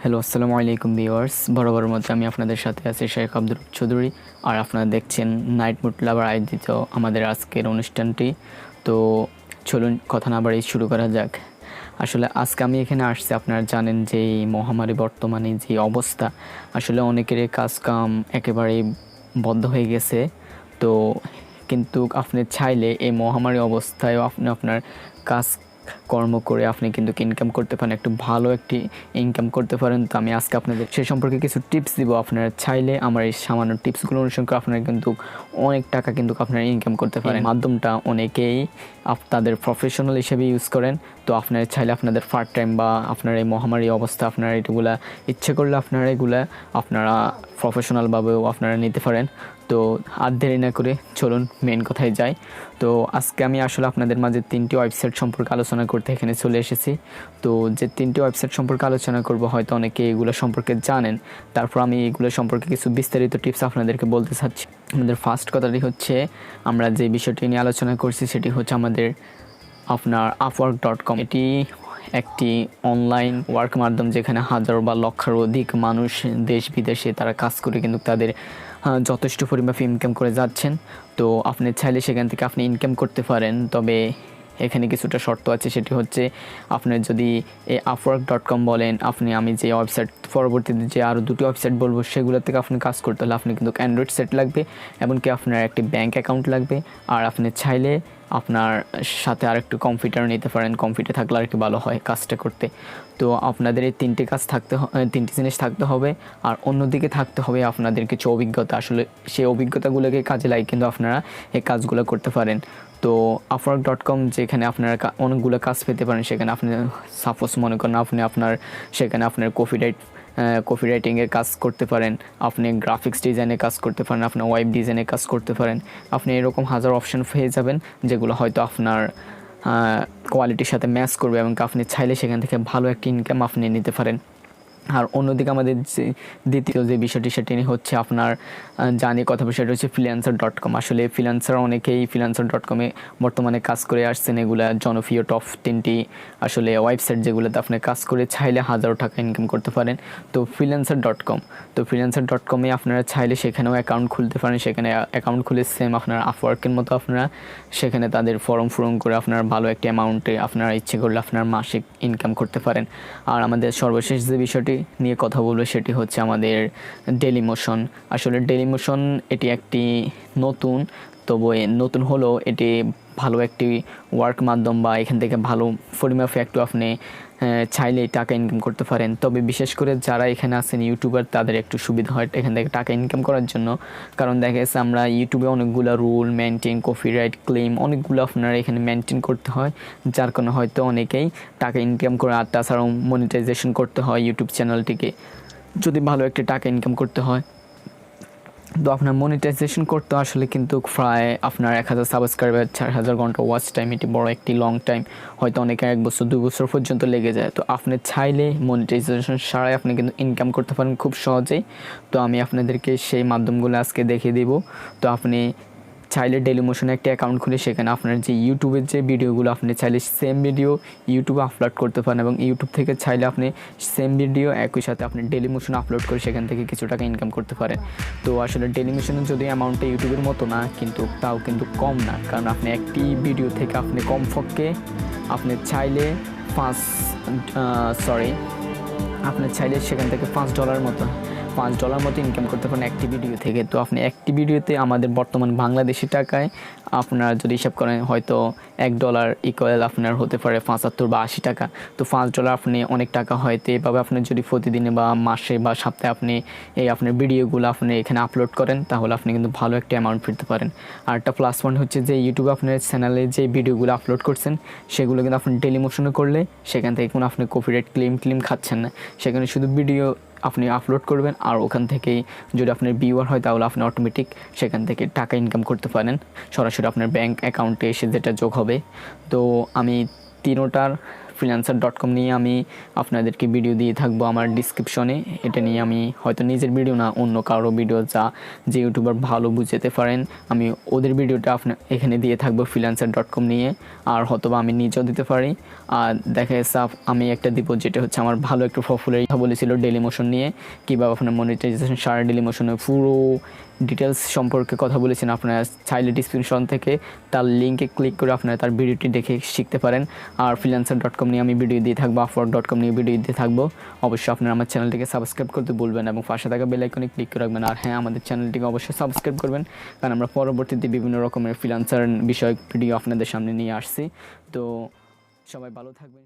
Hello, আসসালামু আলাইকুম viewers. বরাবর মতো আমি আপনাদের সাথে আছি শেখ আব্দুল চৌধুরী, আর আপনারা দেখছেন নাইট মুড লাভার আয়োজিত আমাদের আজকের অনুষ্ঠানটি। তো চলুন কথা না বাড়িয়ে শুরু করা যাক। আসলে আজকে আমি এখানে আসছি, আপনারা জানেন যে এই মহামারী বর্তমানে যে অবস্থা, আসলে অনেকেরই কাজ কাম একেবারেই বন্ধ হয়ে গেছে। তো কিন্তু আপনি চাইলে এই মহামারী অবস্থায়ও আপনি আপনার কাজ কর্ম করে আপনি কিন্তু ইনকাম করতে পারেন, একটু ভালো একটি ইনকাম করতে পারেন। তো আমি আজকে আপনাদের সে সম্পর্কে কিছু টিপস দিব। আপনারা চাইলে আমার এই সামান্য টিপসগুলো অনুসরণ করে আপনারা কিন্তু অনেক টাকা কিন্তু আপনারা ইনকাম করতে পারেন। মাধ্যমটা অনেকেই তাদের প্রফেশনাল হিসেবে ইউজ করেন। তো আপনারা চাইলে আপনাদের পার্ট টাইম বা আপনার এই মহামারী অবস্থা আপনারা এগুলা ইচ্ছে করলে আপনারা প্রফেশনালভাবেও আপনারা নিতে পারেন। তো আর দেরি না করে চলুন মেন কথায় যাই। তো আজকে আমি আসলে আপনাদের মাঝে 3টি ওয়েবসাইট সম্পর্কে আলোচনা করতে এখানে চলে এসেছি। তো যে 3টি ওয়েবসাইট সম্পর্কে আলোচনা করব, হয়তো অনেকে এগুলো সম্পর্কে জানেন, তারপর আমি এগুলো সম্পর্কে কিছু বিস্তারিত টিপস আপনাদেরকে বলতে চাচ্ছি। আমাদের ফার্স্ট কথাটি হচ্ছে, আমরা যে বিষয়টি নিয়ে আলোচনা করছি সেটি হচ্ছে আমাদের আপনার upwork.com। এটি একটি অনলাইন ওয়ার্ক মাধ্যম, যেখানে হাজার বা লক্ষের অধিক মানুষ দেশ বিদেশে তারা কাজ করে কিন্তু তাদের যথেষ্ট পরিমাণ ইনকাম করে যাচ্ছেন। তো আপনি চাইলে সেখান থেকে আপনি ইনকাম করতে পারেন, তবে এখানে কিছুটা শর্ত আছে। সেটি হচ্ছে, আপনি যদি এই upwork.com বলেন, আমি যে ওয়েবসাইট পরবর্তীতে যে আরও 2টি ওয়েবসাইট বলবো সেগুলো থেকে আপনি কাজ করতে হলে আপনি কিন্তু অ্যান্ড্রয়েড সেট লাগবে, এমনকি আপনার একটি ব্যাঙ্ক অ্যাকাউন্ট লাগবে। আর আপনি চাইলে আপনার সাথে আরেকটু কম্পিউটার নিতে পারেন, কম্পিউটার থাকলে আরেকটু ভালো হয় কাজটা করতে। তো আপনাদের এই 3টি জিনিস থাকতে হবে। আর অন্যদিকে থাকতে হবে আপনাদের কিছু অভিজ্ঞতা। আসলে সেই অভিজ্ঞতাগুলোকে কাজে লাগিয়ে কিন্তু আপনারা এই কাজগুলো করতে পারেন। তো upwork.com যেখানে আপনারা অনেকগুলো কাজ পেতে পারেন। সেখানে আপনি সাপোজ মনে করেন সেখানে আপনার কপি রাইটিংয়ের কাজ করতে পারেন, আপনি গ্রাফিক্স ডিজাইনের কাজ করতে পারেন, আপনার ওয়েব ডিজাইনের কাজ করতে পারেন। আপনি এরকম হাজার অপশন পেয়ে যাবেন যেগুলো হয়তো আপনার কোয়ালিটির সাথে ম্যাচ করবে, এবং আপনি চাইলে সেখান থেকে ভালো একটা ইনকাম আপনি নিতে পারেন। আর অন্যদিকে আমাদের যে দ্বিতীয় যে বিষয়টি সেটি হচ্ছে আপনার কথা বিষয়টা হচ্ছে freelancer.com। আসলে অনেকেই freelancer.com-এ বর্তমানে কাজ করে আসছেন। এগুলা জনপ্রিয় টপ 3টি আসলে ওয়েবসাইট, যেগুলোতে আপনি কাজ করে চাইলে হাজারো টাকা ইনকাম করতে পারেন। তো freelancer.com-এ আপনারা চাইলে সেখানেও অ্যাকাউন্ট খুলতে পারেন। সেখানে অ্যাকাউন্ট খুলে সেম আপনার আপওয়ার্কের মতো আপনারা সেখানে তাদের ফর্ম পূরণ করে আপনার ভালো একটা অ্যামাউন্টে আপনারা ইচ্ছে করলে আপনার মাসিক ইনকাম করতে পারেন। আর আমাদের সর্বশেষ যে বিষয়টি নিয়ে কথা বলবো সেটি হচ্ছে আমাদের ডেলিমোশন। আসলে ডেলিমোশন এটি একটি তবে নতুন হলেও এটি ভালো একটি ওয়ার্ক মাধ্যম, বা এখান থেকে ভালো পরিমাপে একটু আপনি চাইলেই টাকা ইনকাম করতে পারেন। তবে বিশেষ করে যারা এখানে আছেন ইউটিউবার, তাদের একটু সুবিধা হয় এখান থেকে টাকা ইনকাম করার জন্য। কারণ দেখা গেছে আমরা ইউটিউবে অনেকগুলো রুল মেনটেন, কপিরাইট ক্লেম অনেকগুলো আপনারা এখানে মেনটেন করতে হয়, যার কারণে হয়তো অনেকেই টাকা ইনকাম করে। আর তাছাড়াও মনিটাইজেশন করতে হয় ইউটিউব চ্যানেলটিকে, যদি ভালো একটি টাকা ইনকাম করতে হয়। তো আপনার মনিটাইজেশন করতে আসলে কিন্তু প্রায় আপনার 1000 সাবস্ক্রাইবার, 4000 ঘন্টা ওয়াচ টাইম, এটি বড় একটি লং টাইম, হয়তো অনেকে 1 বছর 2 বছর পর্যন্ত লেগে যায়। তো আপনি চাইলে মনিটাইজেশন ছাড়াই আপনি কিন্তু ইনকাম করতে পারেন খুব সহজেই। তো আমি আপনাদেরকে সেই মাধ্যমগুলো আজকে দেখিয়ে দিব। তো আপনি চাইলে ডেলিমোশনে একটা অ্যাকাউন্ট খুলে সেখানে আপনার যে ইউটিউবের যে ভিডিওগুলো আপনি চাইলে সেম ভিডিও ইউটিউবে আপলোড করতে পারেন, এবং ইউটিউব থেকে চাইলে আপনি সেম ভিডিও একই সাথে আপনি ডেলিমোশনে আপলোড করে সেখান থেকে কিছু টাকা ইনকাম করতে পারেন। তো আসলে ডেলিমোশনের যদি অ্যামাউন্টটা ইউটিউবের মতো না, কিন্তু তাও কিন্তু কম না, কারণ আপনি একটি ভিডিও থেকে আপনি কমপক্ষে আপনি চাইলে সেখান থেকে $5 মতো ইনকাম করতে পারেন একটি ভিডিও থেকে। তো আপনি একটি ভিডিওতে আমাদের বর্তমান বাংলাদেশি টাকায় আপনারা যদি হিসাব করেন, হয়তো $1 ইকুয়াল আপনার হতে পারে 75 বা 80 টাকা। তো $5 আপনি অনেক টাকা হয়তো এভাবে আপনি যদি প্রতিদিনে বা মাসে বা সপ্তাহে আপনি আপনার ভিডিওগুলো আপনি এখানে আপলোড করেন, তাহলে আপনি কিন্তু ভালো একটা অ্যামাউন্ট ফিরতে পারেন। আর একটা প্লাস পয়েন্ট হচ্ছে যে ইউটিউবে আপনার চ্যানেলে যে ভিডিওগুলো আপলোড করছেন সেগুলো কিন্তু আপনি ডেলিমোশনে করলে সেখান থেকে কোনো আপনি কপিরাইট ক্লেম খাচ্ছেন না। সেখানে শুধু ভিডিও আপনি আপলোড করবেন, আর ওখান থেকেই যদি আপনার ভিউয়ার হয় তাহলে আপনি অটোমেটিক সেখান থেকে টাকা ইনকাম করতে পারেন, সরাসরি আপনার ব্যাঙ্ক অ্যাকাউন্টে এসে যেটা যোগ হবে। তো আমি তিনোটার freelancer.com নিয়ে আমি আপনাদেরকে ভিডিও দিয়ে থাকবো আমার ডিসক্রিপশনে। এটা নিয়ে আমি হয়তো নিজের ভিডিও না, অন্য কারো ভিডিও যে ইউটিউবার ভালো বুঝাতে পারেন, আমি ওদের ভিডিওটা এখানে দিয়ে থাকবো freelancer.com নিয়ে। আর হয়তো আমি নিজেও দিতে পারি। আর দেখা যাচ্ছে আমি একটা দিব, যেটা হচ্ছে আমার ভালো একটা পপুলার কথা বলেছিল ডেলিমোশন নিয়ে, কীভাবে আপনার মনিটাইজেশন সারা ডেলিমোশনে পুরো ডিটেলস সম্পর্কে কথা বলেছেন। আপনারা চাইলে ডিসক্রিপশন থেকে তার লিঙ্কে ক্লিক করে আপনারা তার ভিডিওটি দেখে শিখতে পারেন। আর freelancer.com নিয়ে আমি ভিডিও দিয়ে থাকবো, upwork.com নিয়ে ভিডিও দিয়ে থাকবো। অবশ্যই আপনারা আমার চ্যানেলটিকে সাবস্ক্রাইব করতে ভুলবেন এবং পাশে থাকা বেল আইকনে ক্লিক করে রাখবেন। আর হ্যাঁ, আমাদের চ্যানেলটিকে অবশ্যই সাবস্ক্রাইব করবেন, কারণ আমরা পরবর্তীতে বিভিন্ন রকমের ফ্রিল্যান্সার বিষয়ক ভিডিও আপনাদের সামনে নিয়ে আসছি। তো সবাই ভালো থাকবেন।